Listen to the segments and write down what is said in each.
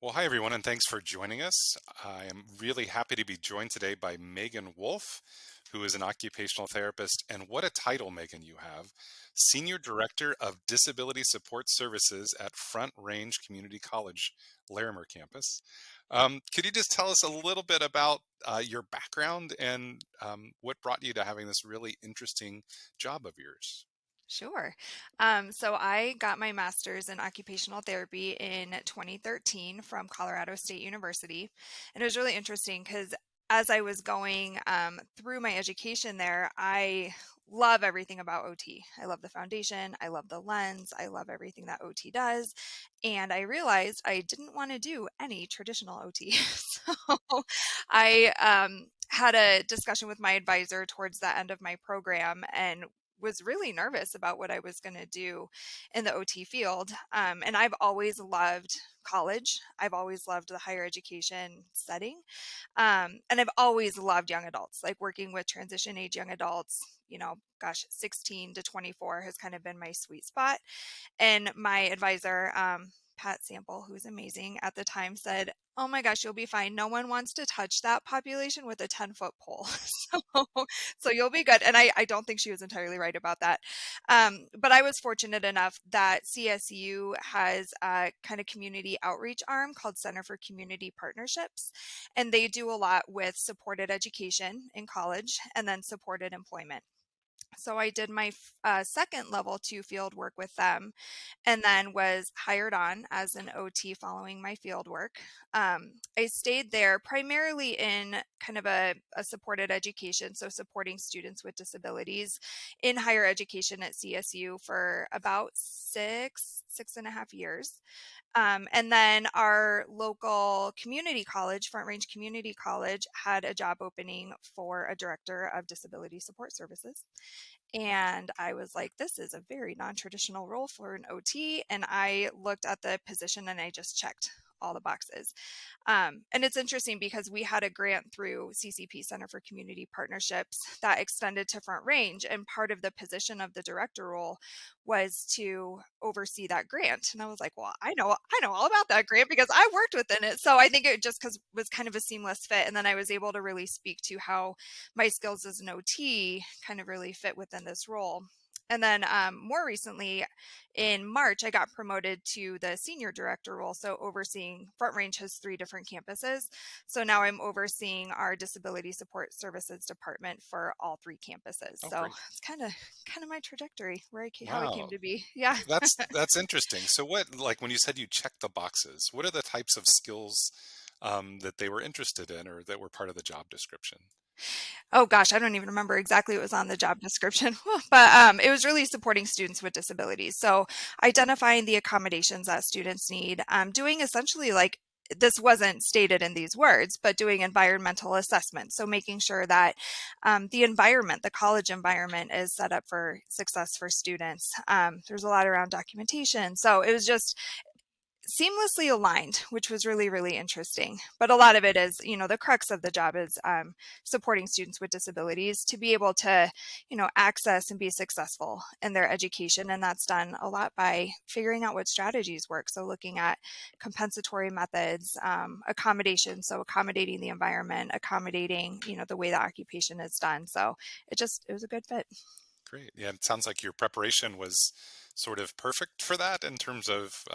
Well, hi everyone, and thanks for joining us. I am really happy to be joined today by Megan Wolff, who is an occupational therapist. And what a title, Megan, you have. Senior Director of Disability Support Services at Front Range Community College, Larimer campus. Could you just tell us a little bit about your background and what brought you to having this really interesting job of yours? Sure. So I got my master's in occupational therapy in 2013 from Colorado State University. And it was really interesting because as I was going through my education there, I love everything about OT. I love the foundation. I love the lens. I love everything that OT does. And I realized I didn't want to do any traditional OT. So I had a discussion with my advisor towards the end of my program and was really nervous about what I was going to do in the OT field. And I've always loved college. I've always loved the higher education setting. And I've always loved young adults, like working with transition age young adults. Gosh, 16 to 24 has kind of been my sweet spot. And my advisor, Pat Sample, who's amazing at the time, said, "Oh my gosh, you'll be fine. No one wants to touch that population with a 10-foot pole." so, so you'll be good. And I don't think she was entirely right about that. But I was fortunate enough that CSU has a kind of community outreach arm called Center for Community Partnerships. And they do a lot with supported education in college and then supported employment. So I did my second level two field work with them and then was hired on as an OT following my field work. I stayed there primarily in kind of a supported education, so supporting students with disabilities in higher education at CSU for about 6.5 years. And then our local community college, Front Range Community College, had a job opening for a director of disability support services. And I was like, this is a very non-traditional role for an OT. And I looked at the position and I just checked all the boxes. And it's interesting because we had a grant through CCP, Center for Community Partnerships, that extended to Front Range. And part of the position of the director role was to oversee that grant. And I was like, well, I know all about that grant because I worked within it. So I think it just because was kind of a seamless fit. And then I was able to really speak to how my skills as an OT kind of really fit within this role. And then more recently, in March, I got promoted to the senior director role. So overseeing Front Range has 3 different campuses. So now I'm overseeing our disability support services department for all 3 campuses. Oh, So great. it's kind of my trajectory where how I came Wow. to be. Yeah. That's interesting. So what, like when you said you checked the boxes, what are the types of skills that they were interested in or that were part of the job description? Oh gosh, I don't even remember exactly what was on the job description, but it was really supporting students with disabilities. So identifying the accommodations that students need, doing essentially like this wasn't stated in these words, but doing environmental assessment. So making sure that the environment, the college environment, is set up for success for students. There's a lot around documentation. So it was just seamlessly aligned, which was really, really interesting. But a lot of it is, the crux of the job is supporting students with disabilities to be able to, access and be successful in their education. And that's done a lot by figuring out what strategies work. So looking at compensatory methods, accommodation, so accommodating the environment, accommodating, the way the occupation is done. So it was a good fit. Great. Yeah, it sounds like your preparation was sort of perfect for that in terms of,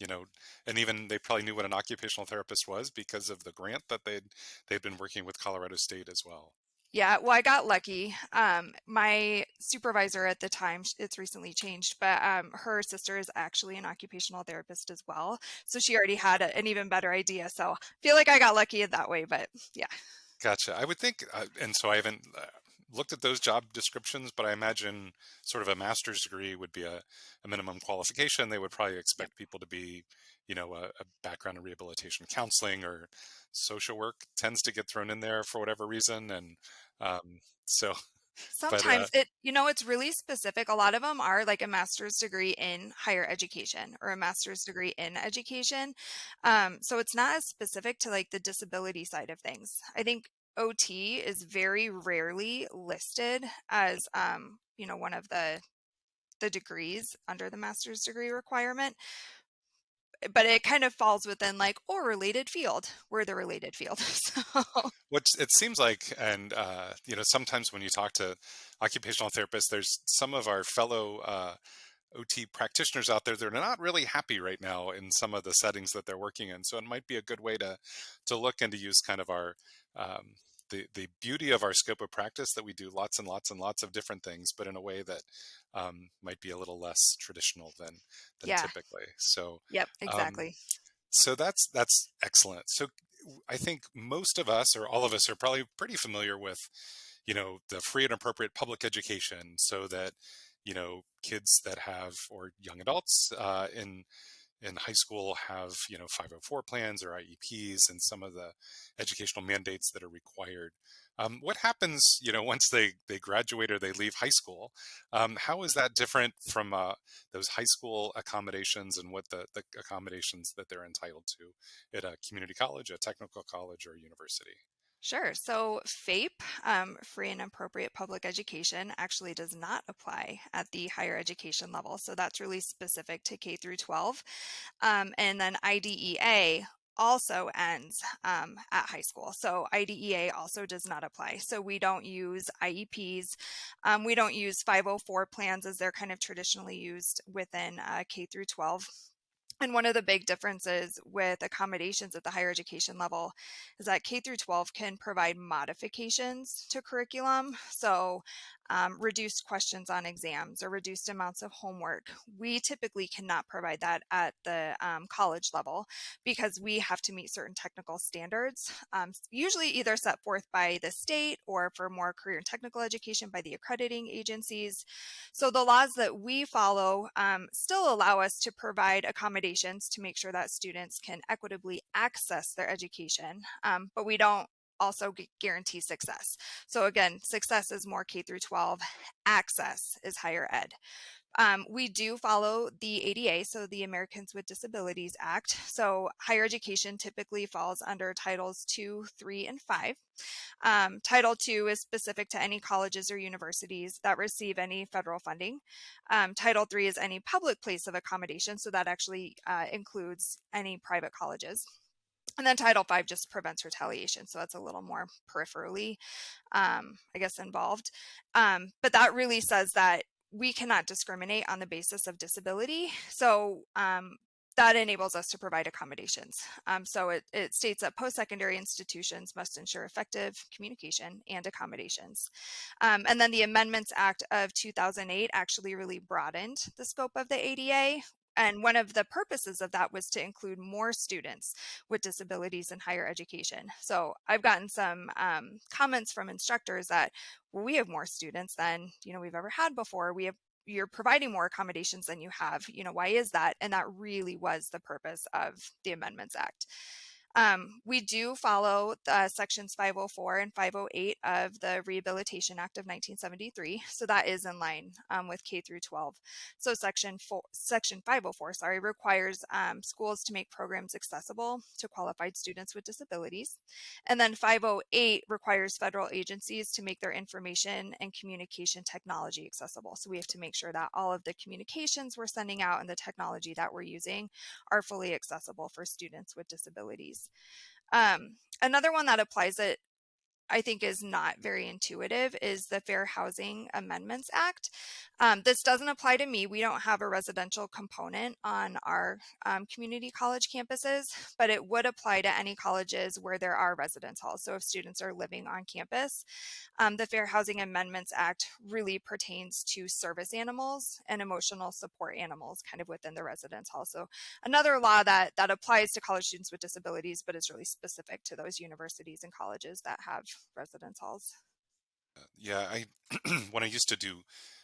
you know, and even they probably knew what an occupational therapist was because of the grant that they'd been working with Colorado State as well. Yeah, well, I got lucky. My supervisor at the time, it's recently changed, but her sister is actually an occupational therapist as well. So she already had an even better idea. So I feel like I got lucky in that way, but yeah. Gotcha. I would think, and so I haven't looked at those job descriptions, but I imagine sort of a master's degree would be a minimum qualification. They would probably Yep. expect people to be, a background in rehabilitation counseling or social work tends to get thrown in there for whatever reason. And so, but Sometimes it's really specific. A lot of them are like a master's degree in higher education or a master's degree in education. So it's not as specific to like the disability side of things. I think OT is very rarely listed as, one of the degrees under the master's degree requirement. but it kind of falls within like or related field. We're the related field. So Which it seems like, and sometimes when you talk to occupational therapists, there's some of our fellow OT practitioners out there that are not really happy right now in some of the settings that they're working in. So it might be a good way to look and to use kind of our the beauty of our scope of practice, that we do lots and lots and lots of different things, but in a way that might be a little less traditional than yeah, typically. So yep, um, exactly. that's excellent. So I think most of us, or all of us, are probably pretty familiar with, the free and appropriate public education, so that, kids that have, or young adults in high school have, 504 plans or IEPs and some of the educational mandates that are required. What happens, once they graduate or they leave high school? How is that different from those high school accommodations, and what the accommodations that they're entitled to at a community college, a technical college, or a university? Sure. So FAPE, free and appropriate public education, actually does not apply at the higher education level. So that's really specific to K through 12. And then IDEA also ends at high school. So IDEA also does not apply. So we don't use IEPs. We don't use 504 plans as they're kind of traditionally used within K through 12. And one of the big differences with accommodations at the higher education level is that K through 12 can provide modifications to curriculum. So, reduced questions on exams or reduced amounts of homework. We typically cannot provide that at the college level because we have to meet certain technical standards, usually either set forth by the state or for more career and technical education by the accrediting agencies. So the laws that we follow still allow us to provide accommodations to make sure that students can equitably access their education, but we don't also guarantee success. So again, success is more K through 12, access is higher ed. We do follow the ADA, so the Americans with Disabilities Act. So higher education typically falls under Titles 2, 3, and 5. Title II is specific to any colleges or universities that receive any federal funding. Title III is any public place of accommodation, so that actually includes any private colleges. And then Title V just prevents retaliation, so that's a little more peripherally, I guess, involved. But that really says that we cannot discriminate on the basis of disability. So that enables us to provide accommodations. So it states that post-secondary institutions must ensure effective communication and accommodations. And then the Amendments Act of 2008 actually really broadened the scope of the ADA. And one of the purposes of that was to include more students with disabilities in higher education. So I've gotten some comments from instructors that, well, we have more students than we've ever had before. You're providing more accommodations than you have. Why is that? And that really was the purpose of the Amendments Act. We do follow the sections 504 and 508 of the Rehabilitation Act of 1973. So that is in line with K through 12. So section 504, requires schools to make programs accessible to qualified students with disabilities. And then 508 requires federal agencies to make their information and communication technology accessible. So we have to make sure that all of the communications we're sending out and the technology that we're using are fully accessible for students with disabilities. Another one that applies that I think is not very intuitive is the Fair Housing Amendments Act. This doesn't apply to me. We don't have a residential component on our community college campuses, but it would apply to any colleges where there are residence halls. So if students are living on campus, the Fair Housing Amendments Act really pertains to service animals and emotional support animals kind of within the residence hall. So another law that applies to college students with disabilities, but is really specific to those universities and colleges that have residence halls. Yeah, I when I used to do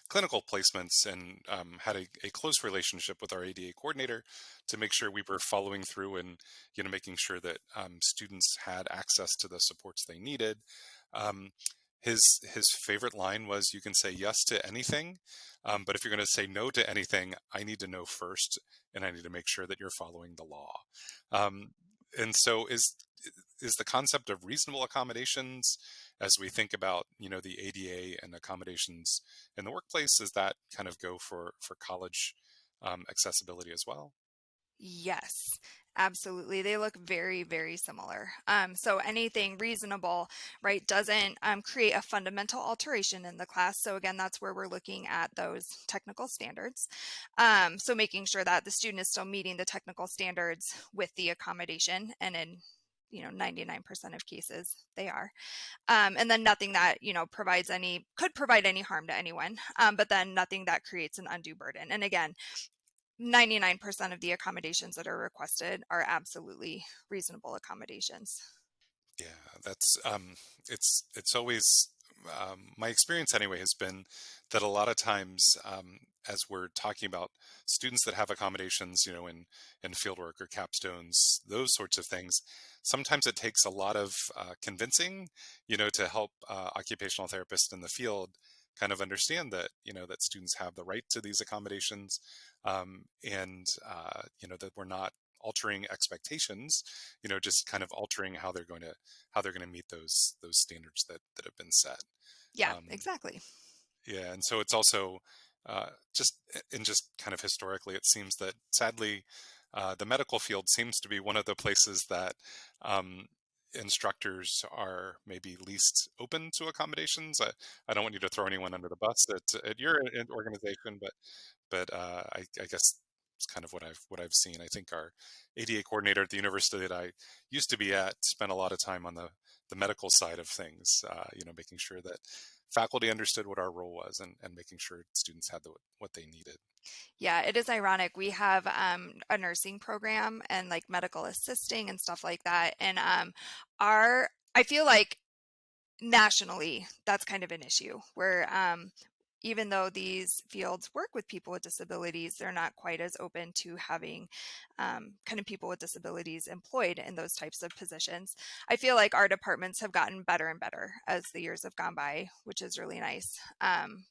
clinical placements, and had a close relationship with our ADA coordinator to make sure we were following through, and making sure that students had access to the supports they needed. Um, his favorite line was, "You can say yes to anything, but if you're going to say no to anything, I need to know first, and I need to make sure that you're following the law." Um, and so is the concept of reasonable accommodations, as we think about the ADA and accommodations in the workplace, does that kind of go for college accessibility as well? Yes, absolutely. They look very, very similar. So anything reasonable, right, doesn't create a fundamental alteration in the class. So again, that's where we're looking at those technical standards. So making sure that the student is still meeting the technical standards with the accommodation, and in 99% of cases they are. And then nothing that could provide any harm to anyone, but then nothing that creates an undue burden. And again, 99% of the accommodations that are requested are absolutely reasonable accommodations. Yeah, that's it's always my experience anyway has been that a lot of times as we're talking about students that have accommodations, in fieldwork or capstones, those sorts of things, sometimes it takes a lot of convincing, to help occupational therapists in the field kind of understand that that students have the right to these accommodations, and that we're not altering expectations, just kind of altering how they're going to meet those standards that have been set. Yeah, Um, exactly. yeah, and so it's also just kind of historically, it seems that sadly, the medical field seems to be one of the places that um, instructors are maybe least open to accommodations. I don't want you to throw anyone under the bus at your organization, but I guess it's kind of what I've seen. I think our ADA coordinator at the university that I used to be at spent a lot of time on the medical side of things, making sure that faculty understood what our role was, and making sure students had what they needed. Yeah, it is ironic. We have a nursing program and like medical assisting and stuff like that. And our, I feel like nationally, that's kind of an issue where even though these fields work with people with disabilities, they're not quite as open to having kind of people with disabilities employed in those types of positions. I feel like our departments have gotten better and better as the years have gone by, which is really nice.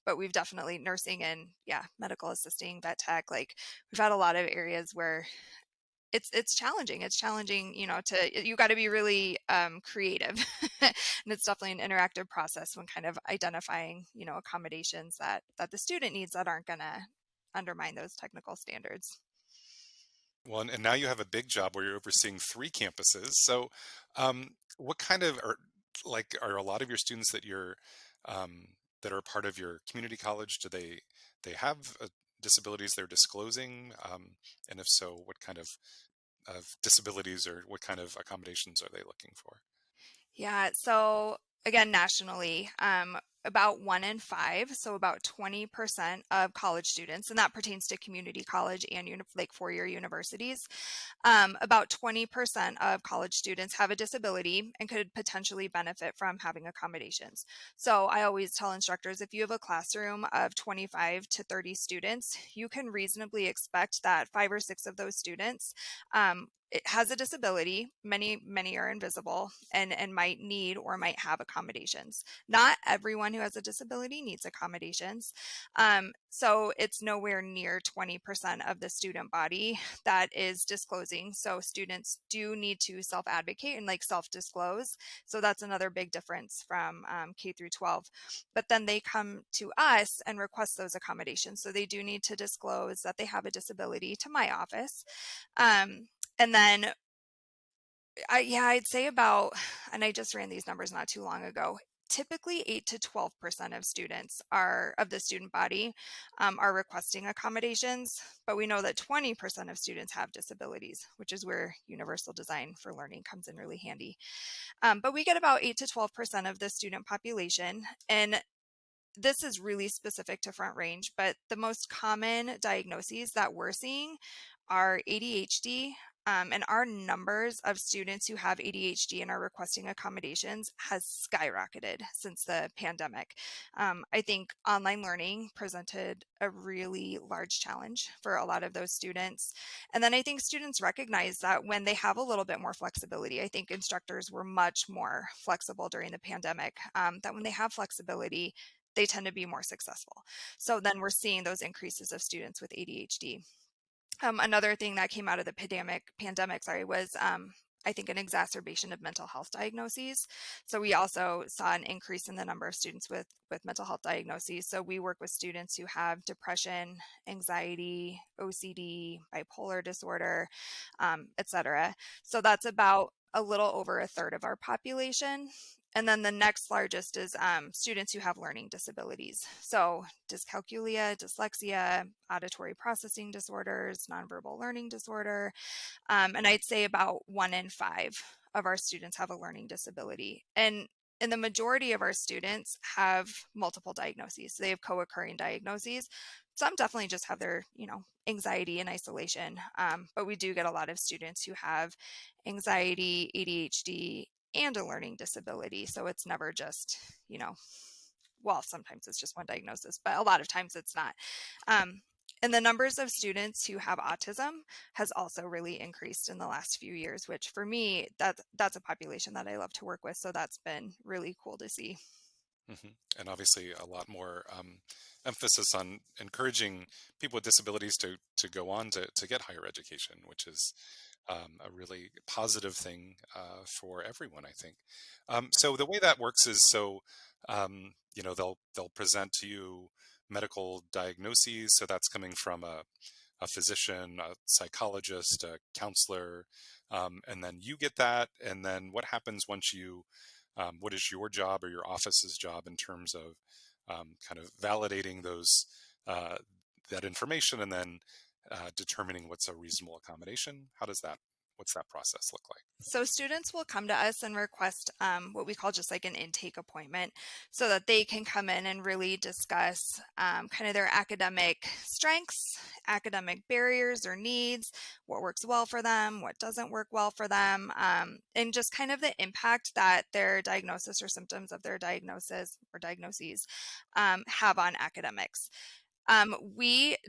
But we've definitely nursing and yeah, medical assisting, vet tech, like we've had a lot of areas where it's challenging. It's challenging, you got to be really creative, and it's definitely an interactive process when kind of identifying, accommodations that the student needs that aren't going to undermine those technical standards. Well, and now you have a big job where you're overseeing three campuses. So, what kind of are a lot of your students um, that are part of your community college? Do they have disabilities they're disclosing? And if so, what kind of disabilities or what kind of accommodations are they looking for? Yeah, so again, nationally, about 1 in 5, so about 20% of college students, and that pertains to community college and like four-year universities. About 20% of college students have a disability and could potentially benefit from having accommodations. So I always tell instructors, if you have a classroom of 25 to 30 students, you can reasonably expect that 5 or 6 of those students it has a disability. Many are invisible and might need or might have accommodations. Not everyone who has a disability needs accommodations. So it's nowhere near 20% of the student body that is disclosing. So students do need to self-advocate and like self-disclose. So that's another big difference from K through 12. But then they come to us and request those accommodations. So they do need to disclose that they have a disability to my office. And then I'd say about, and I just ran these numbers not too long ago. Typically, 8 to 12% of students are of the student body are requesting accommodations, but we know that 20% of students have disabilities, which is where universal design for learning comes in really handy. But we get about 8 to 12% of the student population, and this is really specific to Front Range, but the most common diagnoses that we're seeing are ADHD. And our numbers of students who have ADHD and are requesting accommodations has skyrocketed since the pandemic. I think online learning presented a really large challenge for a lot of those students. And then I think students recognize that when they have a little bit more flexibility, I think instructors were much more flexible during the pandemic, that when they have flexibility, they tend to be more successful. So then we're seeing those increases of students with ADHD. Another thing that came out of the pandemic, sorry, was I think, an exacerbation of mental health diagnoses. So we also saw an increase in the number of students with mental health diagnoses. So we work with students who have depression, anxiety, OCD, bipolar disorder, etc. So that's about a little over a third of our population. And then the next largest is students who have learning disabilities. So dyscalculia, dyslexia, auditory processing disorders, nonverbal learning disorder. And I'd say about 1 in 5 of our students have a learning disability. And the majority of our students have multiple diagnoses. So they have co-occurring diagnoses. Some definitely just have their, anxiety and isolation. But we do get a lot of students who have anxiety, ADHD, and a learning disability. So it's never just, well, sometimes it's just one diagnosis, but a lot of times it's not. Um, and the numbers of students who have autism has also really increased in the last few years, which for me, that's a population that I love to work with. So that's been really cool to see. And obviously, a lot more emphasis on encouraging people with disabilities to go on to get higher education, which is a really positive thing for everyone, I think. So the way that works is they'll present to you medical diagnoses. So that's coming from a physician, a psychologist, a counselor, and then you get that. And then what happens once what is your job or your office's job in terms of kind of validating uh, that information and then determining what's a reasonable accommodation? What's that process look like? So students will come to us and request what we call just like an intake appointment so that they can come in and really discuss kind of their academic strengths, academic barriers or needs, what works well for them, what doesn't work well for them, and just kind of the impact that their diagnosis or symptoms of their diagnosis or diagnoses have on academics.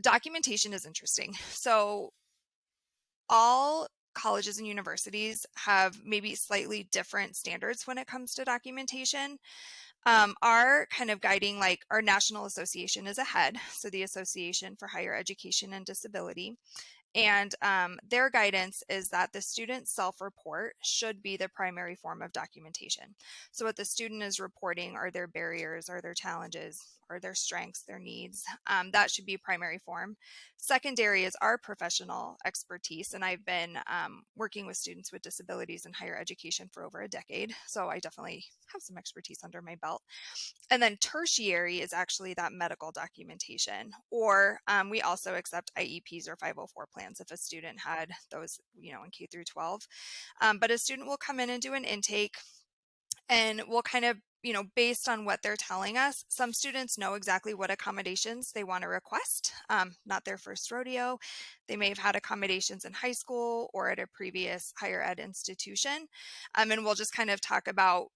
Documentation is interesting. So all colleges and universities have maybe slightly different standards when it comes to documentation. Our kind of guiding, like our national association is ahead, so the Association for Higher Education and Disability. And their guidance is that the student self-report should be the primary form of documentation. So what the student is reporting are their barriers, are their challenges, are their strengths, their needs. That should be primary form. Secondary is our professional expertise. And I've been working with students with disabilities in higher education for over a decade. So I definitely have some expertise under my belt. And then tertiary is actually that medical documentation, or we also accept IEPs or 504 plans if a student had those, in K through 12. But a student will come in and do an intake, and we'll kind of, based on what they're telling us, some students know exactly what accommodations they want to request. Not their first rodeo. They may have had accommodations in high school or at a previous higher ed institution. And we'll just kind of talk about,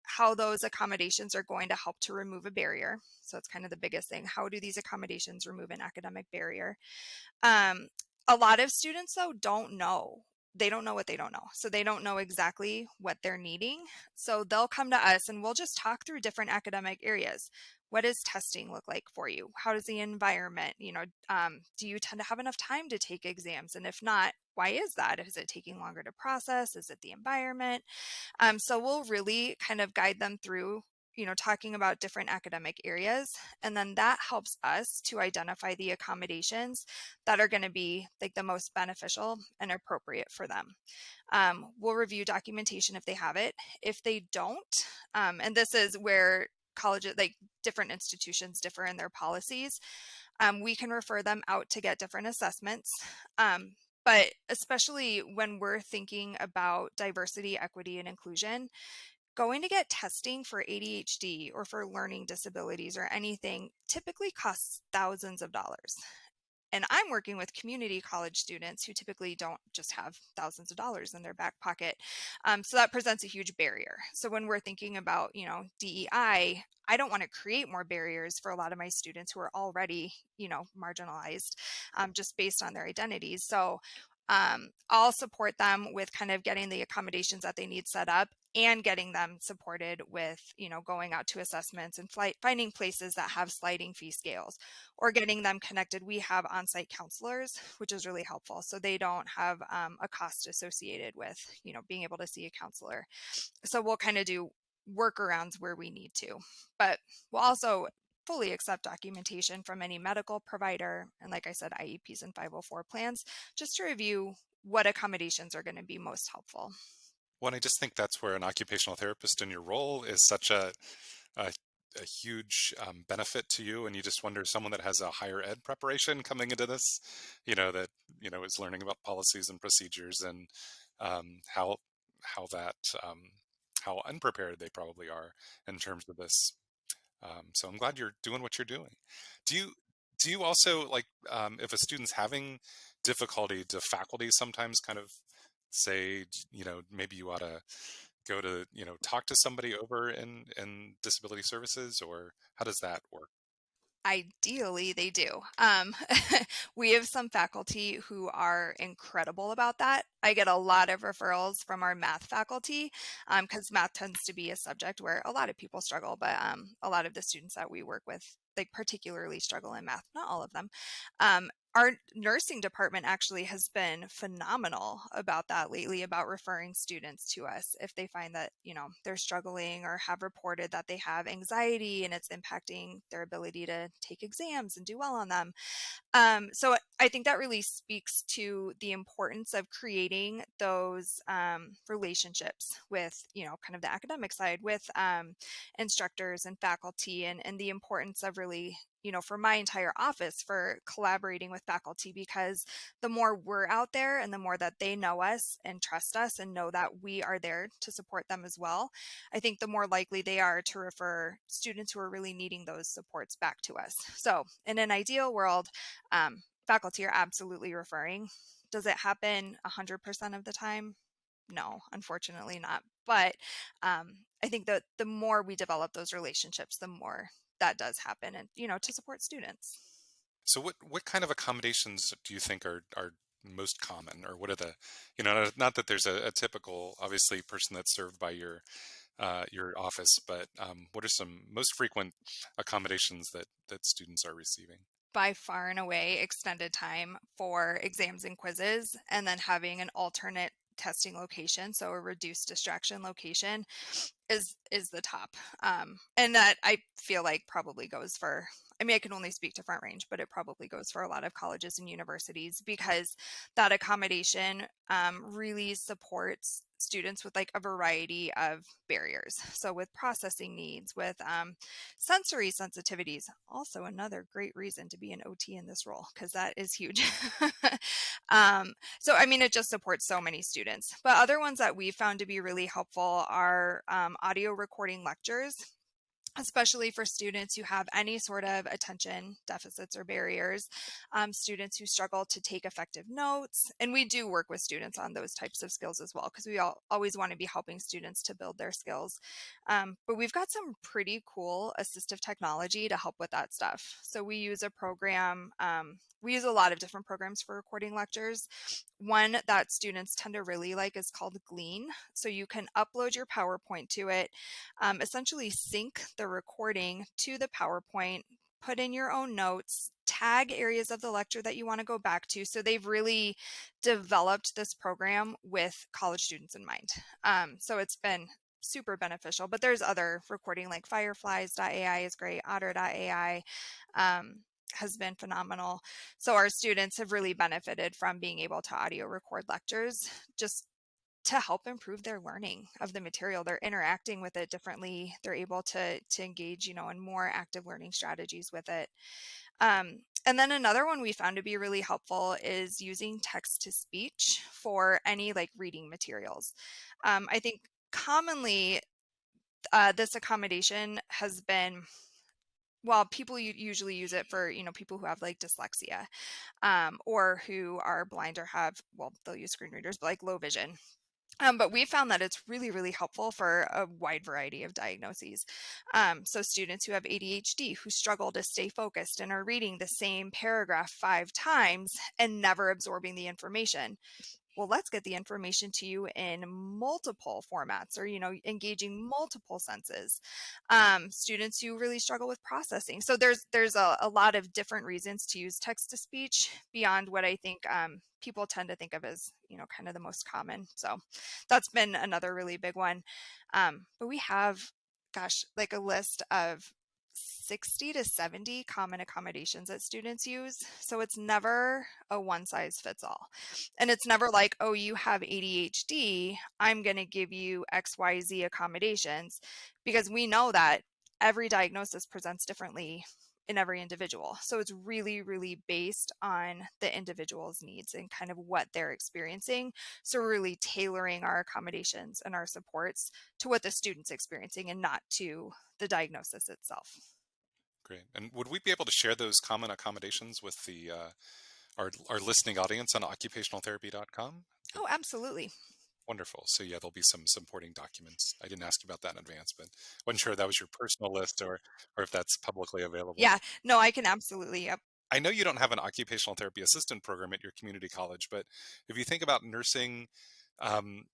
how those accommodations are going to help to remove a barrier. So it's kind of the biggest thing. How do these accommodations remove an academic barrier? A lot of students, though, don't know. They don't know what they don't know. So they don't know exactly what they're needing. So they'll come to us and we'll just talk through different academic areas. What does testing look like for you? How does the environment, do you tend to have enough time to take exams? And if not, why is that? Is it taking longer to process? Is it the environment? So we'll really kind of guide them through, talking about different academic areas. And then that helps us to identify the accommodations that are going to be like the most beneficial and appropriate for them. We'll review documentation if they have it. If they don't, and this is where colleges, like different institutions, differ in their policies, we can refer them out to get different assessments. But especially when we're thinking about diversity, equity, and inclusion, going to get testing for ADHD or for learning disabilities or anything typically costs thousands of dollars. And I'm working with community college students who typically don't just have thousands of dollars in their back pocket. So that presents a huge barrier. So when we're thinking about, DEI, I don't want to create more barriers for a lot of my students who are already, marginalized just based on their identities. So I'll support them with kind of getting the accommodations that they need set up. and getting them supported with, going out to assessments and finding places that have sliding fee scales, or getting them connected. We have on-site counselors, which is really helpful. So they don't have a cost associated with, being able to see a counselor. So we'll kind of do workarounds where we need to, but we'll also fully accept documentation from any medical provider. And like I said, IEPs and 504 plans, just to review what accommodations are going to be most helpful. Well, I just think that's where an occupational therapist in your role is such a, a huge benefit to you. And you just wonder, someone that has a higher ed preparation coming into this, that, is learning about policies and procedures, and how, how that, um, how unprepared they probably are in terms of this. So I'm glad you're doing what you're doing. Do you do you also like, if a student's having difficulty, do faculty sometimes kind of say, maybe you ought to go to, talk to somebody over in disability services, or how does that work? Ideally, they do. We have some faculty who are incredible about that. I get a lot of referrals from our math faculty, because math tends to be a subject where a lot of people struggle, but a lot of the students that we work with, they particularly struggle in math, not all of them. Our nursing department actually has been phenomenal about that lately, about referring students to us if they find that, they're struggling or have reported that they have anxiety and it's impacting their ability to take exams and do well on them. So I think that really speaks to the importance of creating those relationships with, kind of the academic side with instructors and faculty, and the importance of really, for my entire office, for collaborating with faculty, because the more we're out there and the more that they know us and trust us and know that we are there to support them as well, I think the more likely they are to refer students who are really needing those supports back to us. So in an ideal world, faculty are absolutely referring. Does it happen 100% of the time? No, unfortunately not. But I think that the more we develop those relationships, the more that does happen, and, to support students. So what kind of accommodations do you think are most common, or what are the, not that there's a typical, obviously, person that's served by your office, but what are some most frequent accommodations that students are receiving? By far and away, extended time for exams and quizzes, and then having an alternate testing location, so a reduced distraction location, is the top. And that, I feel like, probably goes for, I mean, I can only speak to Front Range, but it probably goes for a lot of colleges and universities, because that accommodation really supports students with like a variety of barriers. So with processing needs, with sensory sensitivities, also another great reason to be an OT in this role, because that is huge. So, I mean, it just supports so many students. But other ones that we found to be really helpful are audio recording lectures, especially for students who have any sort of attention deficits or barriers, students who struggle to take effective notes. And we do work with students on those types of skills as well, because we always want to be helping students to build their skills. But we've got some pretty cool assistive technology to help with that stuff. So we use a program, we use a lot of different programs for recording lectures. One that students tend to really like is called Glean. So you can upload your PowerPoint to it, essentially sync the recording to the PowerPoint, put in your own notes, tag areas of the lecture that you want to go back to. So they've really developed this program with college students in mind. So it's been super beneficial, but there's other recording, like fireflies.ai is great, otter.ai has been phenomenal. So our students have really benefited from being able to audio record lectures, just to help improve their learning of the material. They're interacting with it differently. They're able to engage, in more active learning strategies with it. And then another one we found to be really helpful is using text to speech for any like reading materials. I think commonly this accommodation has been, well, people usually use it for, people who have like dyslexia, or who are blind or have, well, they'll use screen readers, but like low vision. But we found that it's really, really helpful for a wide variety of diagnoses. So students who have ADHD, who struggle to stay focused and are reading the same paragraph 5 times and never absorbing the information. well, let's get the information to you in multiple formats, or, engaging multiple senses. Students who really struggle with processing. So there's a lot of different reasons to use text to speech beyond what I think people tend to think of as, kind of the most common. So that's been another really big one. But we have, gosh, like a list of 60 to 70 common accommodations that students use. So it's never a one size fits all. And it's never like, oh, you have ADHD, I'm going to give you XYZ accommodations, because we know that every diagnosis presents differently in every individual. So it's really, really based on the individual's needs and kind of what they're experiencing. So we're really tailoring our accommodations and our supports to what the student's experiencing and not to the diagnosis itself. Great. And would we be able to share those common accommodations with the our listening audience on occupationaltherapy.com? Oh, absolutely. Wonderful. So yeah, there'll be some supporting documents. I didn't ask you about that in advance, but wasn't sure if that was your personal list or if that's publicly available. Yeah, no, I can absolutely. Yep. I know you don't have an occupational therapy assistant program at your community college, but if you think about nursing, um,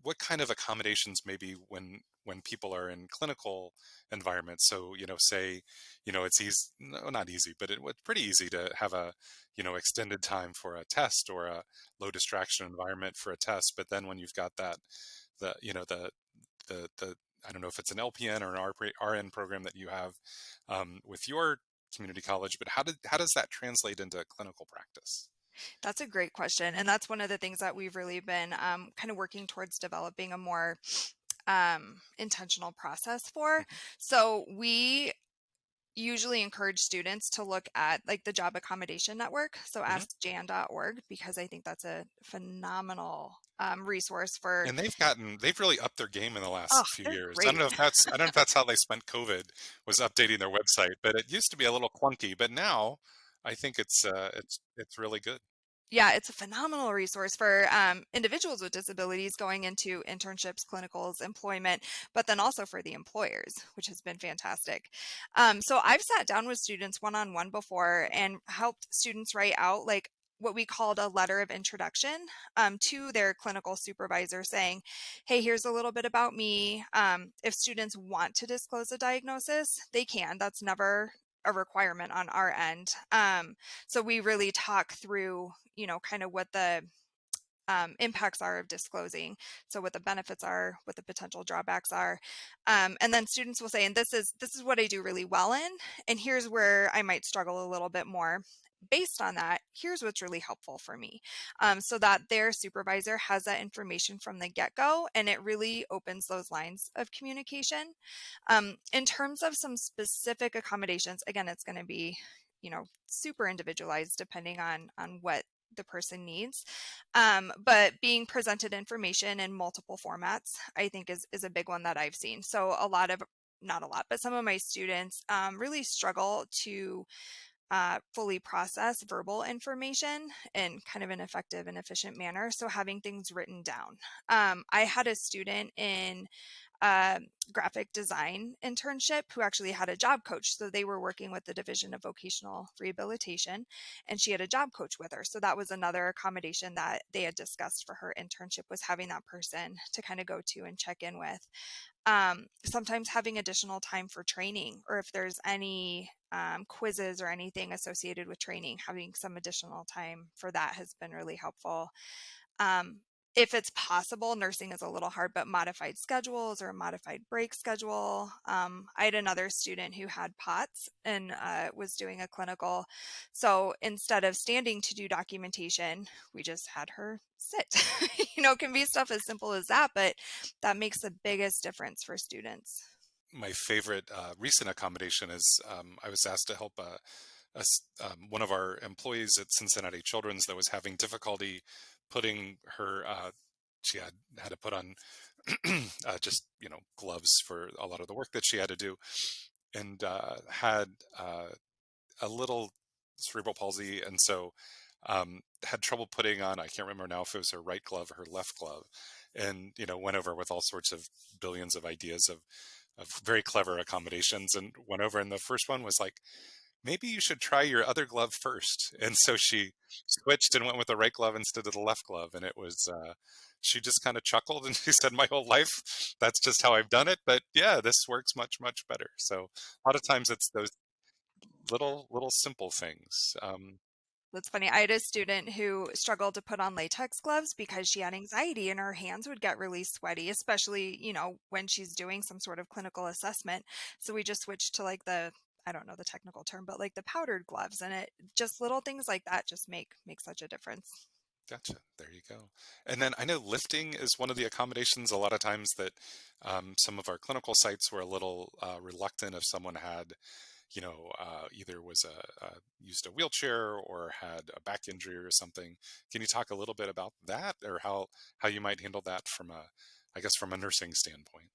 what kind of accommodations maybe when people are in clinical environments? So, say, it's easy, no, not easy, but it's pretty easy to have a, extended time for a test or a low distraction environment for a test. But then when you've got that, the, you know, the, I don't know if it's an LPN or an RN program that you have with your community college, but how does that translate into clinical practice? That's a great question. And that's one of the things that we've really been kind of working towards developing a more intentional process for. Mhm. So we usually encourage students to look at like the Job Accommodation Network, so Mhm. askjan.org, because I think that's a phenomenal resource for. And they've really upped their game in the Oh, last few they're years. great. I don't know if that's how they spent COVID, was updating their website, but it used to be a little clunky, but now I think it's really good. Yeah, it's a phenomenal resource for individuals with disabilities going into internships, clinicals, employment, but then also for the employers, which has been fantastic. So I've sat down with students one-on-one before and helped students write out like what we called a letter of introduction to their clinical supervisor saying, hey, here's a little bit about me. If students want to disclose a diagnosis, they can. That's never a requirement on our end. So we really talk through, kind of what the impacts are of disclosing. So what the benefits are, what the potential drawbacks are, and then students will say, and this is what I do really well in, and here's where I might struggle a little bit more. Based on that, here's what's really helpful for me, so that their supervisor has that information from the get-go, and it really opens those lines of communication. In terms of some specific accommodations, again, it's going to be, super individualized depending on what the person needs. But being presented information in multiple formats, I think is a big one that I've seen. So not a lot, but some of my students really struggle to fully process verbal information in kind of an effective and efficient manner. So having things written down. I had a student in a graphic design internship who actually had a job coach. So they were working with the Division of Vocational Rehabilitation, and she had a job coach with her. So that was another accommodation that they had discussed for her internship, was having that person to kind of go to and check in with. Sometimes having additional time for training, or if there's any quizzes or anything associated with training, having some additional time for that has been really helpful. Um, if it's possible, nursing is a little hard, but modified schedules or a modified break schedule. I had another student who had POTS and was doing a clinical. So instead of standing to do documentation, we just had her sit. It can be stuff as simple as that, but that makes the biggest difference for students. My favorite recent accommodation is I was asked to help one of our employees at Cincinnati Children's that was having difficulty putting her. She had to put on just gloves for a lot of the work that she had to do, and had a little cerebral palsy, and so had trouble putting on. I can't remember now if it was her right glove or her left glove, and went over with all sorts of billions of ideas of very clever accommodations, and went over. And the first one was like, maybe you should try your other glove first. And so she switched and went with the right glove instead of the left glove. And it was, she just kind of chuckled and she said, my whole life, that's just how I've done it. But yeah, this works much, much better. So a lot of times it's those little simple things. That's funny. I had a student who struggled to put on latex gloves because she had anxiety and her hands would get really sweaty, especially, when she's doing some sort of clinical assessment. So we just switched to like I don't know the technical term, but like the powdered gloves, and it just little things like that just make such a difference. Gotcha. There you go. And then I know lifting is one of the accommodations. A lot of times that some of our clinical sites were a little reluctant if someone had, either was used a wheelchair or had a back injury or something. Can you talk a little bit about that, or how you might handle that from I guess, from a nursing standpoint?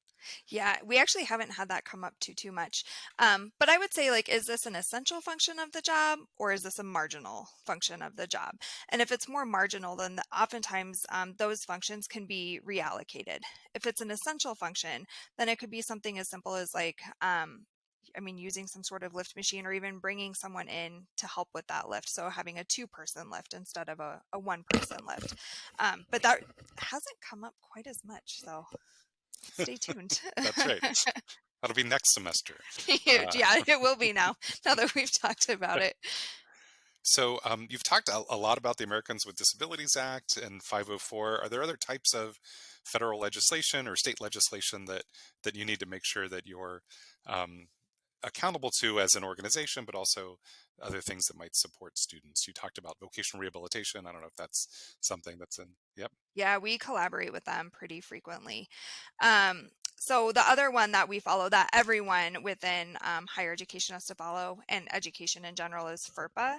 Yeah, we actually haven't had that come up too much. But I would say, like, is this an essential function of the job or is this a marginal function of the job? And if it's more marginal, then oftentimes those functions can be reallocated. If it's an essential function, then it could be something as simple as like, using some sort of lift machine or even bringing someone in to help with that lift. So having a two-person lift instead of a one-person lift. But that hasn't come up quite as much. So stay tuned. That's right. That'll be next semester. Uh, Yeah, it will be now that we've talked about it. So you've talked a lot about the Americans with Disabilities Act and 504. Are there other types of federal legislation or state legislation that you need to make sure that you're um, accountable to as an organization, but also other things that might support students? You talked about vocational rehabilitation. I don't know if that's something that's in. Yep. Yeah, we collaborate with them pretty frequently. So the other one that we follow, that everyone within higher education has to follow, and education in general, is FERPA,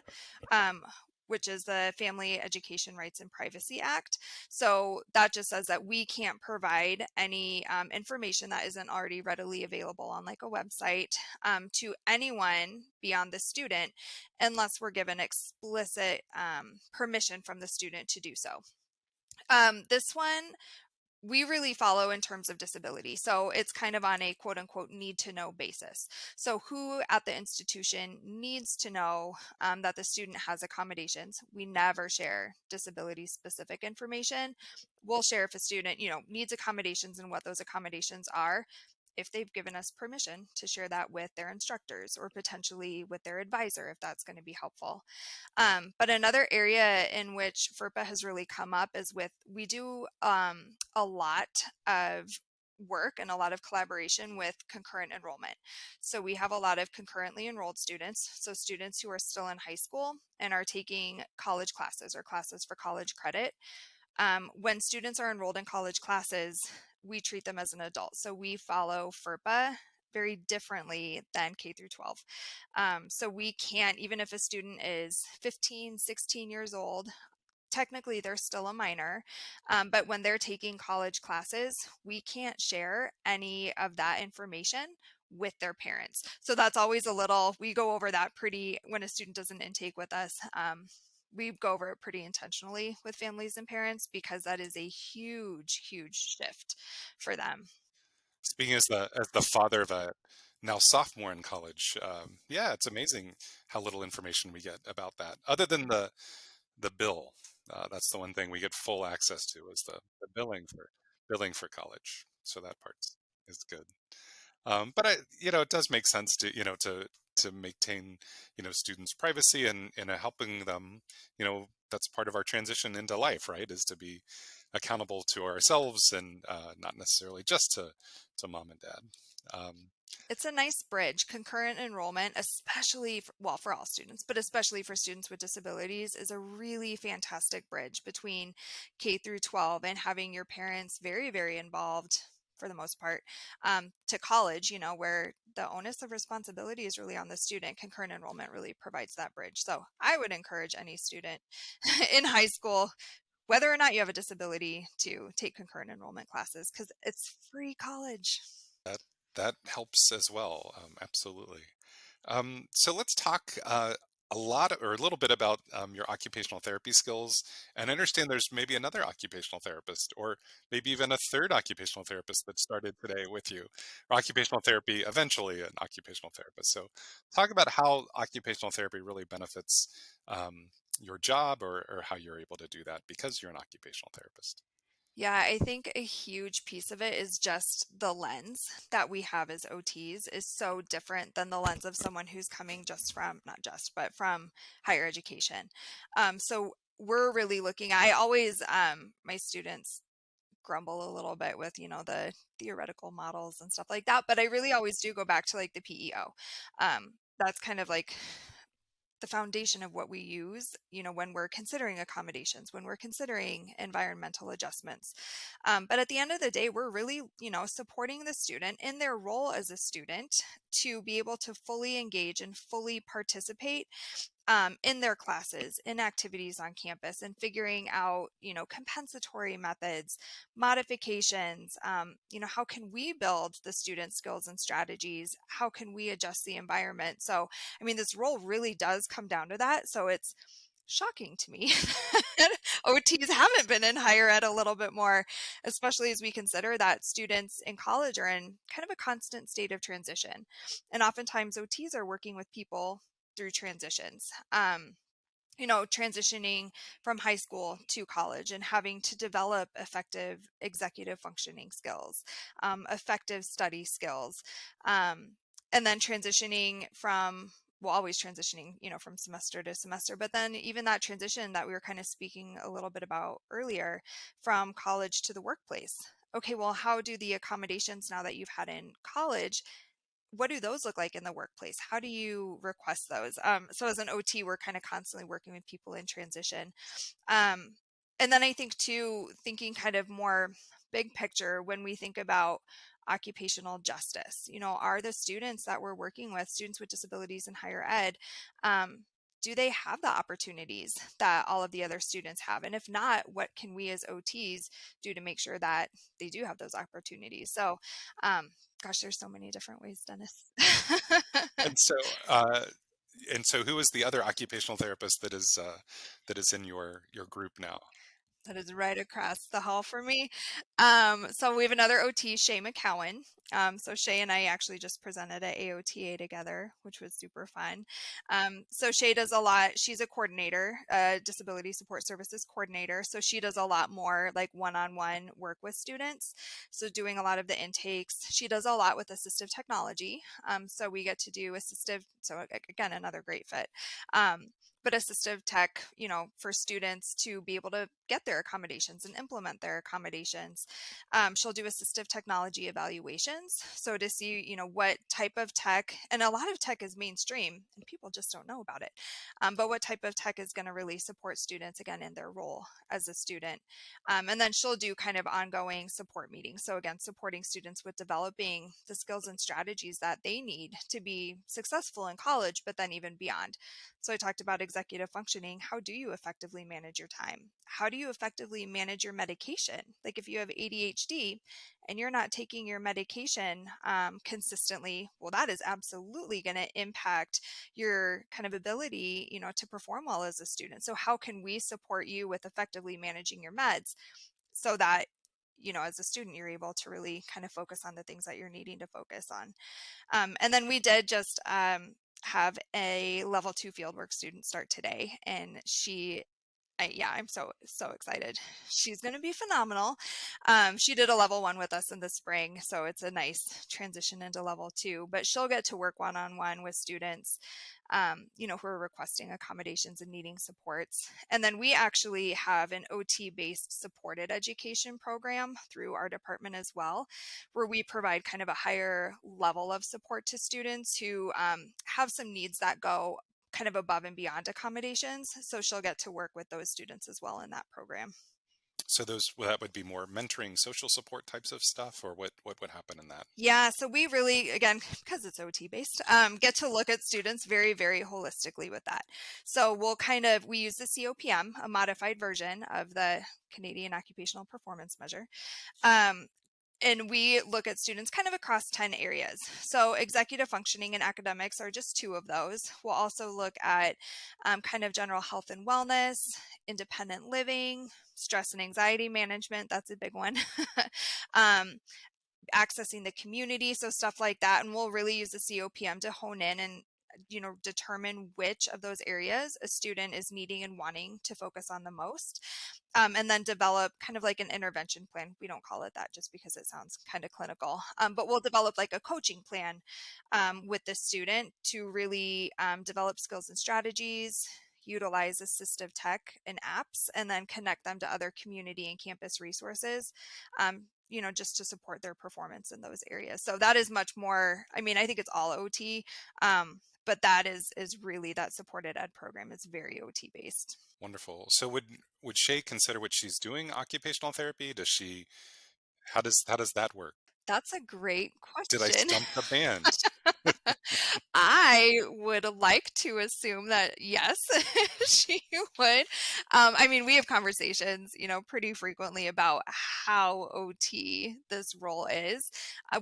um, which is the Family Education Rights and Privacy Act. So that just says that we can't provide any information that isn't already readily available on like a website to anyone beyond the student unless we're given explicit permission from the student to do so. This one we really follow in terms of disability. So it's kind of on a quote unquote need to know basis. So who at the institution needs to know that the student has accommodations. We never share disability specific information. We'll share if a student, needs accommodations and what those accommodations are, if they've given us permission to share that with their instructors or potentially with their advisor, if that's going to be helpful. But another area in which FERPA has really come up is we do a lot of work and a lot of collaboration with concurrent enrollment. So we have a lot of concurrently enrolled students, so students who are still in high school and are taking college classes or classes for college credit. When students are enrolled in college classes, we treat them as an adult. So we follow FERPA very differently than K through 12. So we can't, even if a student is 15, 16 years old, technically they're still a minor, but when they're taking college classes, we can't share any of that information with their parents. So that's always we go over that pretty, when a student does an intake with us, we go over it pretty intentionally with families and parents because that is a huge shift for them. Speaking as the father of a now sophomore in college, yeah, it's amazing how little information we get about that, other than the bill. That's the one thing we get full access to is the billing for college. So that part is good. But it does make sense to maintain, students' privacy and helping them. That's part of our transition into life, right? Is to be accountable to ourselves and not necessarily just to mom and dad. Um, It's a nice bridge. Concurrent enrollment, especially for all students, but especially for students with disabilities, is a really fantastic bridge between K through 12 and having your parents very involved for the most part, to college, where the onus of responsibility is really on the student. Concurrent enrollment really provides that bridge. So I would encourage any student in high school, whether or not you have a disability, to take concurrent enrollment classes because it's free college. that that helps as well. Absolutely. So let's talk a lot or a little bit about your occupational therapy skills. And I understand there's maybe another occupational therapist, or maybe even a third occupational therapist that started today with you. Or occupational therapy, eventually an occupational therapist. So, talk about how occupational therapy really benefits your job, or how you're able to do that because you're an occupational therapist. Yeah, I think a huge piece of it is just the lens that we have as OTs is so different than the lens of someone who's coming just from, not just, but from higher education. So we're really looking, I always, my students grumble a little bit with, the theoretical models and stuff like that, but I really always do go back to like the PEO. That's kind of like the foundation of what we use, when we're considering accommodations, when we're considering environmental adjustments. But at the end of the day, we're really, supporting the student in their role as a student to be able to fully engage and fully participate in their classes, in activities on campus, and figuring out, compensatory methods, modifications, how can we build the student skills and strategies? How can we adjust the environment? So, I mean, this role really does come down to that. So it's shocking to me that OTs haven't been in higher ed a little bit more, especially as we consider that students in college are in kind of a constant state of transition. And oftentimes OTs are working with people through transitions. Transitioning from high school to college and having to develop effective executive functioning skills, effective study skills, and then transitioning from, well, always transitioning, from semester to semester, but then even that transition that we were kind of speaking a little bit about earlier from college to the workplace. Okay, well, how do the accommodations now that you've had in college, what do those look like in the workplace? How do you request those? So as an OT, we're kind of constantly working with people in transition. Um, and then I think too, thinking kind of more big picture when we think about occupational justice, are the students that we're working with, students with disabilities in higher ed, um, do they have the opportunities that all of the other students have? And if not, what can we as OTs do to make sure that they do have those opportunities? So, um, gosh, there's so many different ways, Dennis. And so, who is the other occupational therapist that is in your group now? That is right across the hall from me. So we have another OT, Shay McCowan. So Shay and I actually just presented at AOTA together, which was super fun. So Shay does a lot. She's a coordinator, a disability support services coordinator. So she does a lot more like one-on-one work with students. So doing a lot of the intakes. She does a lot with assistive technology. So we get to do assistive. So again, another great fit. But assistive tech, for students to be able to get their accommodations and implement their accommodations. She'll do assistive technology evaluations. So to see, what type of tech, and a lot of tech is mainstream and people just don't know about it. But what type of tech is going to really support students again in their role as a student. And then she'll do kind of ongoing support meetings. So again, supporting students with developing the skills and strategies that they need to be successful in college, but then even beyond. So I talked about executive functioning. How do you effectively manage your time? How do you effectively manage your medication? Like if you have ADHD and you're not taking your medication consistently, well, that is absolutely going to impact your kind of ability, to perform well as a student. So how can we support you with effectively managing your meds so that, as a student, you're able to really kind of focus on the things that you're needing to focus on. And then we did just have a level 2 fieldwork student start today, and yeah, I'm so excited. She's going to be phenomenal. She did a level 1 with us in the spring, so it's a nice transition into level 2. But she'll get to work one-on-one with students, who are requesting accommodations and needing supports. And then we actually have an OT-based supported education program through our department as well, where we provide kind of a higher level of support to students who have some needs that go kind of above and beyond accommodations. So she'll get to work with those students as well in that program. So that would be more mentoring, social support types of stuff, or what would happen in that? Yeah, so we really, again, because it's OT based, get to look at students very, very holistically with that. So we use the COPM, a modified version of the Canadian Occupational Performance Measure. Um, and we look at students kind of across 10 areas. So executive functioning and academics are just two of those. We'll also look at kind of general health and wellness, independent living, stress and anxiety management. That's a big one. um, Accessing the community, so stuff like that. And we'll really use the COPM to hone in and determine which of those areas a student is needing and wanting to focus on the most, and then develop kind of like an intervention plan. We don't call it that just because it sounds kind of clinical, but we'll develop like a coaching plan with the student to really develop skills and strategies, utilize assistive tech and apps, and then connect them to other community and campus resources, just to support their performance in those areas. So that is much more, I mean, I think it's all OT, but that is really, that supported ed program is very OT based. Wonderful. So would Shay consider what she's doing occupational therapy? Does she how does that work? That's a great Did I question. stump the band? I would like to assume that yes, she would. I mean, we have conversations, pretty frequently about how OT this role is.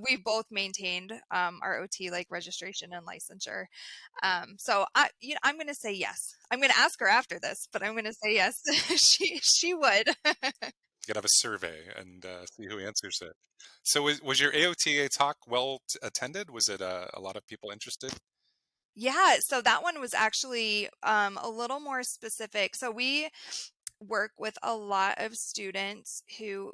We've both maintained our OT like registration and licensure. So I'm going to say yes. I'm going to ask her after this, but I'm going to say yes. She would. You could have a survey and see who answers it. So was your AOTA talk well attended? Was it a lot of people interested? Yeah, so that one was actually a little more specific. So we work with a lot of students who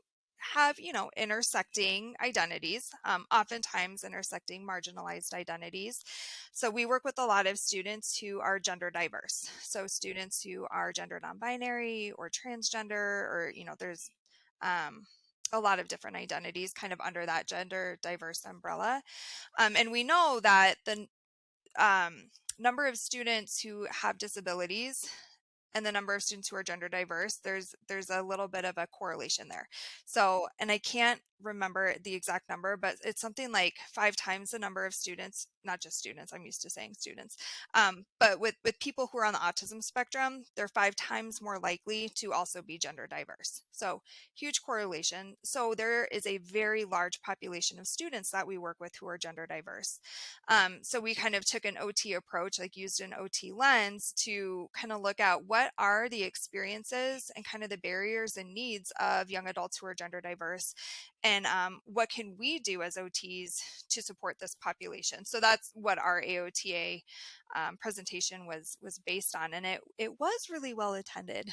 have, intersecting identities, oftentimes intersecting marginalized identities. So we work with a lot of students who are gender diverse. So students who are gender non-binary or transgender, or, there's um, a lot of different identities kind of under that gender diverse umbrella. And we know that the number of students who have disabilities and the number of students who are gender diverse, there's a little bit of a correlation there. So, and I can't remember the exact number, but it's something like 5 times the number of students, not just students, I'm used to saying students, but with people who are on the autism spectrum, they're 5 times more likely to also be gender diverse. So huge correlation. So there is a very large population of students that we work with who are gender diverse. So we kind of took an OT approach, like used an OT lens to kind of look at what are the experiences and kind of the barriers and needs of young adults who are gender diverse, and what can we do as OTs to support this population. So that's what our AOTA presentation was based on, and it was really well attended.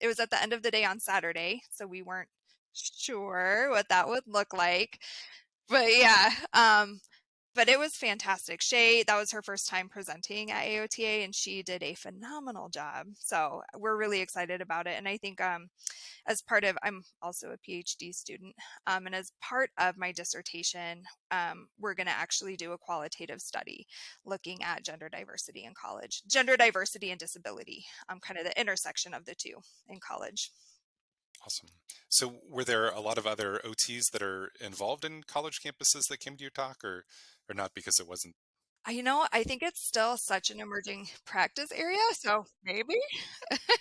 It was at the end of the day on Saturday, so we weren't sure what that would look like, but yeah. But it was fantastic. Shay, that was her first time presenting at AOTA, and she did a phenomenal job. So we're really excited about it. And I think as part of, I'm also a PhD student, and as part of my dissertation, we're going to actually do a qualitative study looking at gender diversity in college, gender diversity and disability, kind of the intersection of the two in college. Awesome. So were there a lot of other OTs that are involved in college campuses that came to your talk, or not because it wasn't I think it's still such an emerging practice area, so maybe.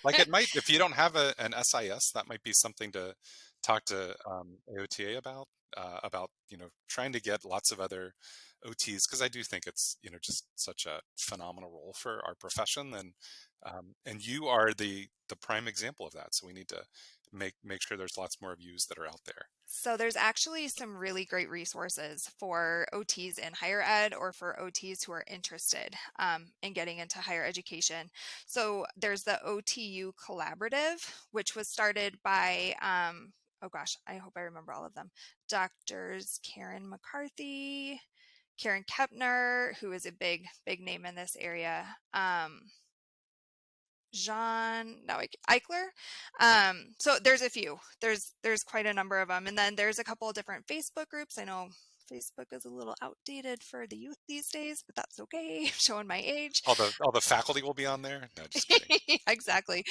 like it might, if you don't have an SIS, that might be something to talk to AOTA about, trying to get lots of other OTs, because I do think it's, just such a phenomenal role for our profession. And you are the prime example of that. So we need to make sure there's lots more of yous that are out there. So there's actually some really great resources for OTs in higher ed or for OTs who are interested in getting into higher education. So there's the OTU Collaborative, which was started by, oh gosh, I hope I remember all of them. Doctors Karen McCarthy, Karen Kepner, who is a big name in this area. Jean, no, Eichler. So there's a few. There's quite a number of them, and then there's a couple of different Facebook groups. I know Facebook is a little outdated for the youth these days, but that's okay. Showing my age. All the faculty will be on there. No, just kidding. Exactly.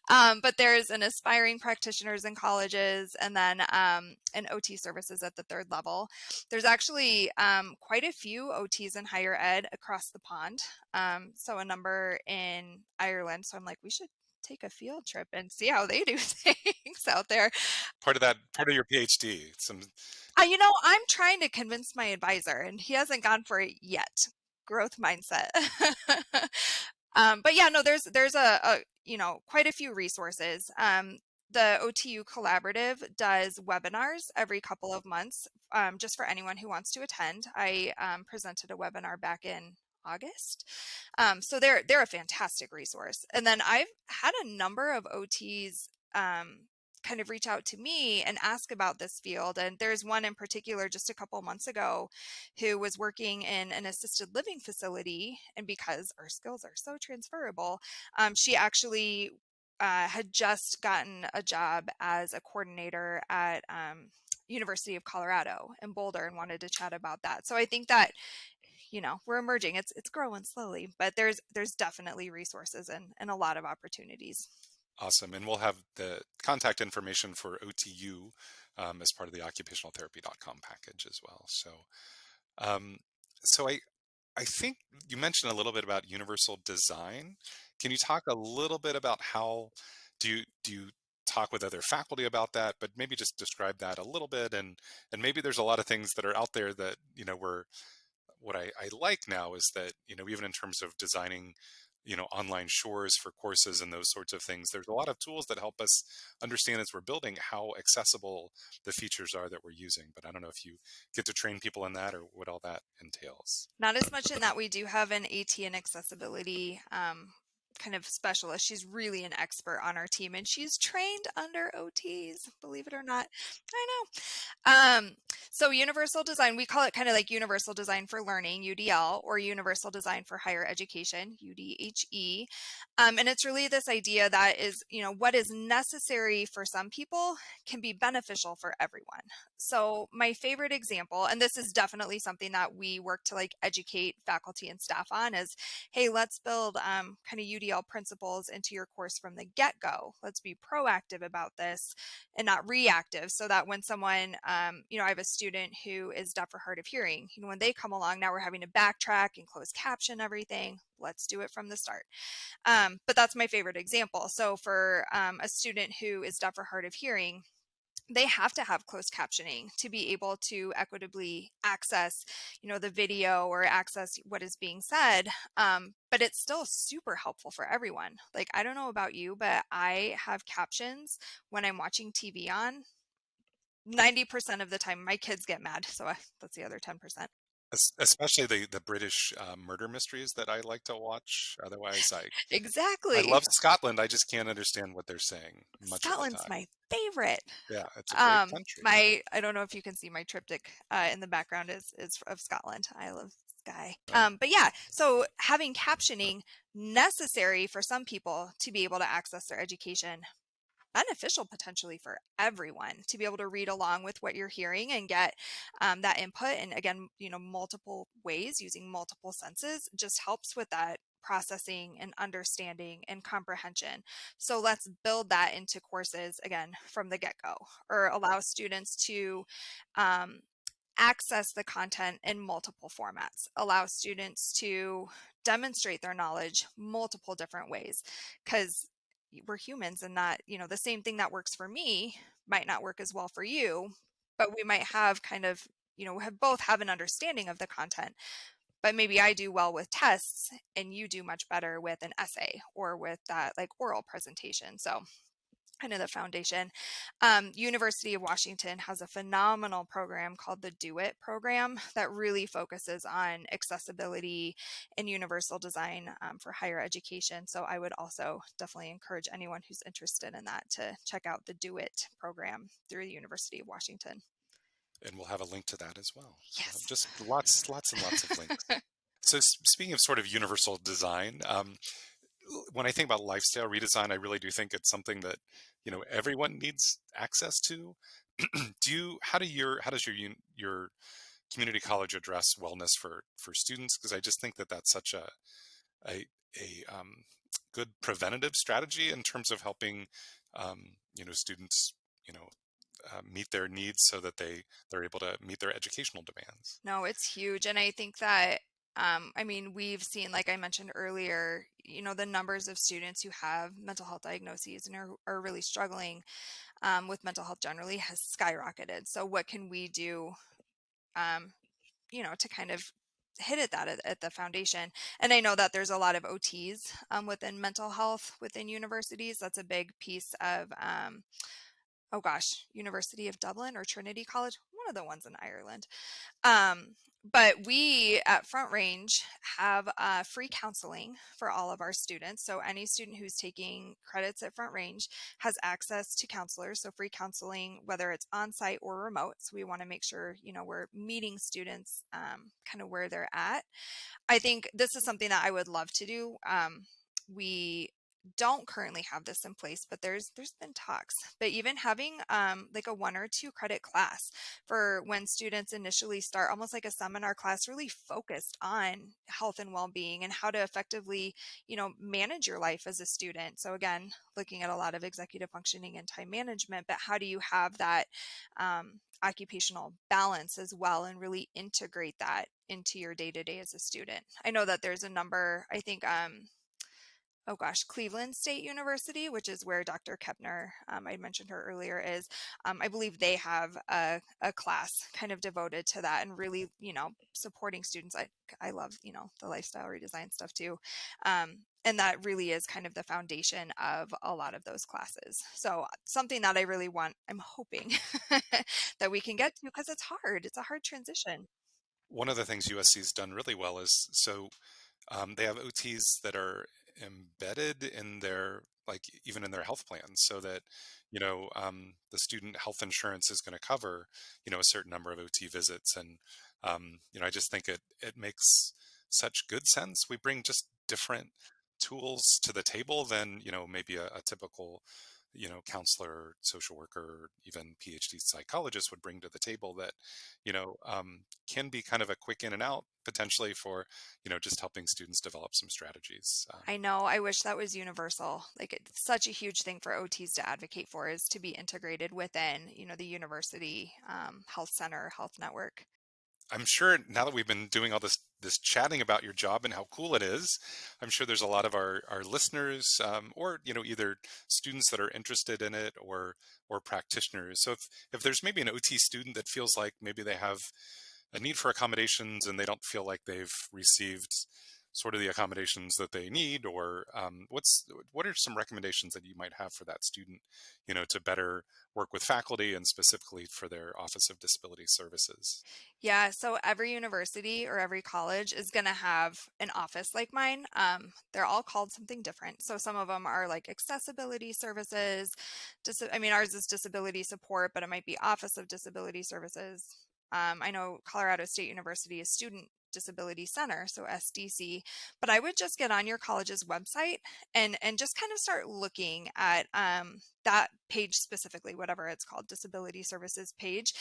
But there's an aspiring practitioners in colleges, and then an OT services at the third level. There's actually quite a few OTs in higher ed across the pond. So a number in Ireland. So I'm like, we should take a field trip and see how they do things out there. Part of your PhD, some I'm trying to convince my advisor, and he hasn't gone for it yet. Growth mindset. But yeah, no, there's quite a few resources. The OTU Collaborative does webinars every couple of months, just for anyone who wants to attend. I presented a webinar back in August, so they're a fantastic resource. And then I've had a number of OTs kind of reach out to me and ask about this field. And there's one in particular just a couple months ago who was working in an assisted living facility. And because our skills are so transferable, she actually had just gotten a job as a coordinator at University of Colorado in Boulder and wanted to chat about that. So I think that we're emerging. It's growing slowly, but there's definitely resources and a lot of opportunities. Awesome. And we'll have the contact information for OTU as part of the occupationaltherapy.com package as well. Um, so I think you mentioned a little bit about universal design. Can you talk a little bit about how do you talk with other faculty about that, but maybe just describe that a little bit, and maybe there's a lot of things that are out there that, we're what I like now is that, even in terms of designing, online shores for courses and those sorts of things, there's a lot of tools that help us understand as we're building how accessible the features are that we're using. But I don't know if you get to train people in that or what all that entails. Not as much in that we do have an AT and accessibility kind of specialist. She's really an expert on our team, and she's trained under OTs, believe it or not. I know. So universal design, we call it kind of like universal design for learning, UDL, or universal design for higher education, UDHE. And it's really this idea that is, what is necessary for some people can be beneficial for everyone. So my favorite example, and this is definitely something that we work to like educate faculty and staff on, is, hey, let's build kind of UDL principles into your course from the get-go. Let's be proactive about this and not reactive, so that when someone, I have a student who is deaf or hard of hearing, when they come along, now we're having to backtrack and close caption everything. Let's do it from the start. But that's my favorite example. So for a student who is deaf or hard of hearing, they have to have closed captioning to be able to equitably access, the video or access what is being said. But it's still super helpful for everyone. Like, I don't know about you, but I have captions when I'm watching TV on 90% of the time. My kids get mad, so that's the other 10%. Especially the British murder mysteries that I like to watch. Otherwise, I Exactly. love Scotland. I just can't understand what they're saying much of the Scotland's time. my favorite. Yeah, it's a great country. I don't know if you can see my triptych in the background is of Scotland. I love Skye. Oh, But yeah, so having captioning necessary for some people to be able to access their education, beneficial potentially for everyone to be able to read along with what you're hearing and get that input. And again, multiple ways using multiple senses just helps with that processing and understanding and comprehension. So let's build that into courses again from the get-go, or allow students to um, access the content in multiple formats, allow students to demonstrate their knowledge multiple different ways, because we're humans, and not, the same thing that works for me might not work as well for you, but we might have kind of, have an understanding of the content, but maybe I do well with tests and you do much better with an essay or with that like oral presentation. So kind of the foundation. University of Washington has a phenomenal program called the Do It program that really focuses on accessibility and universal design for higher education. So I would also definitely encourage anyone who's interested in that to check out the Do It program through the University of Washington. and we'll have a link to that as well. Yes. Just lots and lots of links. So speaking of sort of universal design, when I think about lifestyle redesign, I really do think it's something that, everyone needs access to. How does your community college address wellness for students? Because I just think that that's such a, a good preventative strategy in terms of helping, students, you know, meet their needs so that they're able to meet their educational demands. No, it's huge. And I think that, we've seen, like I mentioned earlier, the numbers of students who have mental health diagnoses and are really struggling. with mental health generally has skyrocketed. So what can we do, um, to kind of hit at that at the foundation? And I know that there's a lot of OTs within mental health within universities. That's a big piece of, oh gosh, University of Dublin or Trinity College, one of the ones in Ireland. Um, but we at Front Range have free counseling for all of our students. So any student who's taking credits at Front Range has access to counselors. So free counseling, whether it's on site or remote. So we want to make sure, we're meeting students kind of where they're at. I think this is something that I would love to do. We don't currently have this in place, but there's been talks. But even having like a 1 or 2 credit class for when students initially start, almost like a seminar class, really focused on health and well-being and how to effectively, manage your life as a student. So again, looking at a lot of executive functioning and time management, but how do you have that occupational balance as well and really integrate that into your day-to-day as a student? I know that there's a number, I think, oh gosh, Cleveland State University, which is where Dr. Kepner, I mentioned her earlier, is. I believe they have a class kind of devoted to that and really, supporting students. I love, the lifestyle redesign stuff too. And that really is kind of the foundation of a lot of those classes. So something that I really want, I'm hoping that we can get to, because it's hard. It's a hard transition. One of the things USC's done really well is they have OTs that are embedded in their, like, even in their health plans, so that the student health insurance is going to cover a certain number of OT visits. And I just think it makes such good sense. We bring just different tools to the table than maybe a typical counselor, social worker, even PhD psychologist would bring to the table, that can be kind of a quick in and out potentially for just helping students develop some strategies. I know. I wish that was universal. Like, it's such a huge thing for OTs to advocate for, is to be integrated within, the university health center, health network. I'm sure now that we've been doing all this chatting about your job and how cool it is, I'm sure there's a lot of our listeners, or either students that are interested in it, or practitioners. So if there's maybe an OT student that feels like maybe they have a need for accommodations and they don't feel like they've received sort of the accommodations that they need, or what are some recommendations that you might have for that student, to better work with faculty and specifically for their Office of Disability Services? Yeah, so every university or every college is going to have an office like mine. They're all called something different. So some of them are like accessibility services. I mean, ours is disability support, but it might be Office of Disability Services. I know Colorado State University is Student Disability Center, so SDC. But I would just get on your college's website and just kind of start looking at that page specifically, whatever it's called, disability services page.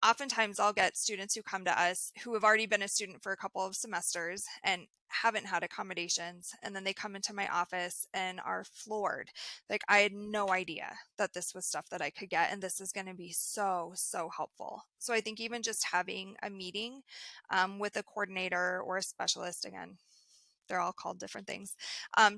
Oftentimes I'll get students who come to us who have already been a student for a couple of semesters and haven't had accommodations, and then they come into my office and are floored. Like, I had no idea that this was stuff that I could get, and this is going to be so helpful. So I think even just having a meeting with a coordinator or a specialist, again, they're all called different things,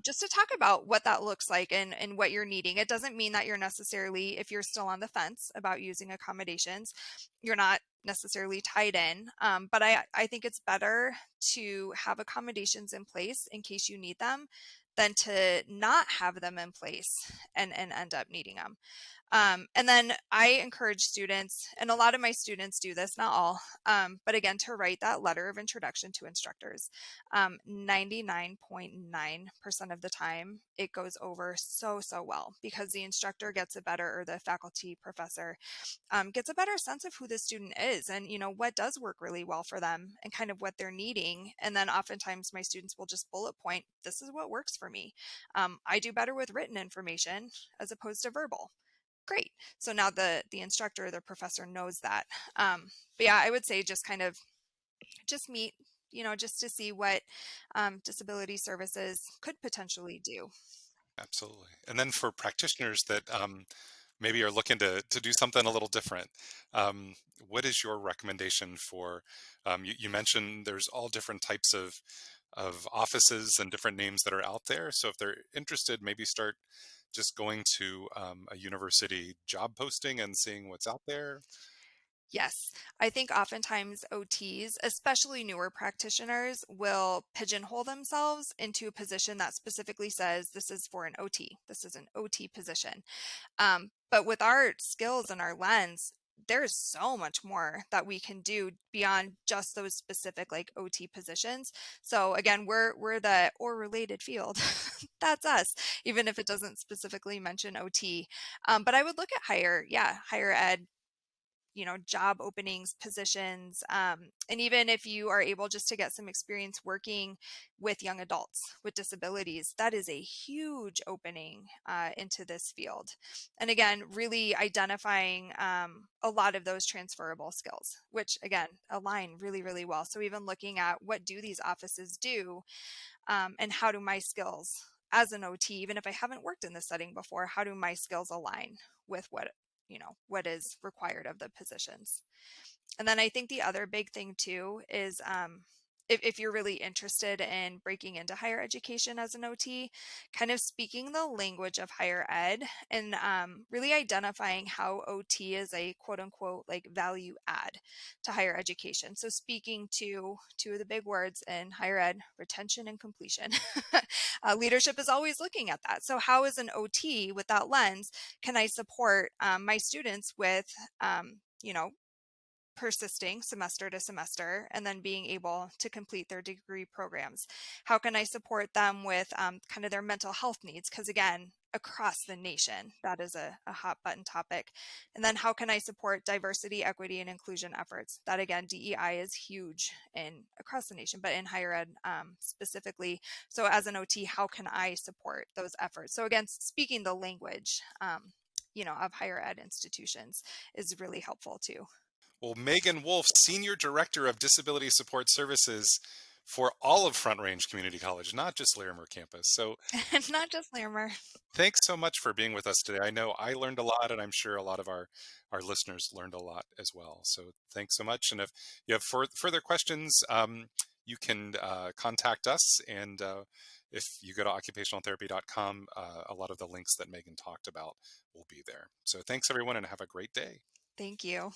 just to talk about what that looks like and what you're needing. It doesn't mean that you're necessarily, if you're still on the fence about using accommodations, you're not necessarily tied in. But I think it's better to have accommodations in place in case you need them than to not have them in place and end up needing them. And then I encourage students, and a lot of my students do this, not all, but again, to write that letter of introduction to instructors. 99.9% of the time, it goes over so well, because the instructor gets a better, or the faculty professor gets a better sense of who the student is, and what does work really well for them and kind of what they're needing. And then oftentimes my students will just bullet point, this is what works for me. I do better with written information as opposed to verbal. Great. So now the instructor or the professor knows that. But yeah, I would say just kind of just meet, just to see what disability services could potentially do. Absolutely. And then for practitioners that maybe are looking to do something a little different, what is your recommendation for? You mentioned there's all different types of offices and different names that are out there. So if they're interested, maybe start just going to a university job posting and seeing what's out there? Yes, I think oftentimes OTs, especially newer practitioners, will pigeonhole themselves into a position that specifically says this is for an OT. This is an OT position. But with our skills and our lens, there's so much more that we can do beyond just those specific like OT positions. So again, we're the or related field. That's us, even if it doesn't specifically mention OT. But I would look at higher ed, job openings, positions, and even if you are able just to get some experience working with young adults with disabilities, that is a huge opening into this field. And again, really identifying a lot of those transferable skills, which again align really, really well. So even looking at what do these offices do, and how do my skills as an OT, even if I haven't worked in this setting before, how do my skills align with what is required of the positions? And then I think the other big thing too is if you're really interested in breaking into higher education as an OT, kind of speaking the language of higher ed and really identifying how OT is a quote unquote like value add to higher education. So speaking to two of the big words in higher ed, retention and completion. Leadership is always looking at that. So how is an OT with that lens can I support my students with, you know, persisting semester to semester and then being able to complete their degree programs? How can I support them with kind of their mental health needs? Because again, across the nation, that is a hot button topic. And then how can I support diversity, equity, and inclusion efforts? That again, DEI is huge in across the nation, but in higher ed specifically. So as an OT, how can I support those efforts? So again, speaking the language, of higher ed institutions is really helpful too. Well, Megan Wolff, Senior Director of Disability Support Services for all of Front Range Community College, not just Larimer campus. So Not just Larimer. thanks so much for being with us today. I know I learned a lot, and I'm sure a lot of our listeners learned a lot as well. So thanks so much. And if you have further questions, you can contact us. And if you go to occupationaltherapy.com, a lot of the links that Megan talked about will be there. So thanks, everyone, and have a great day. Thank you.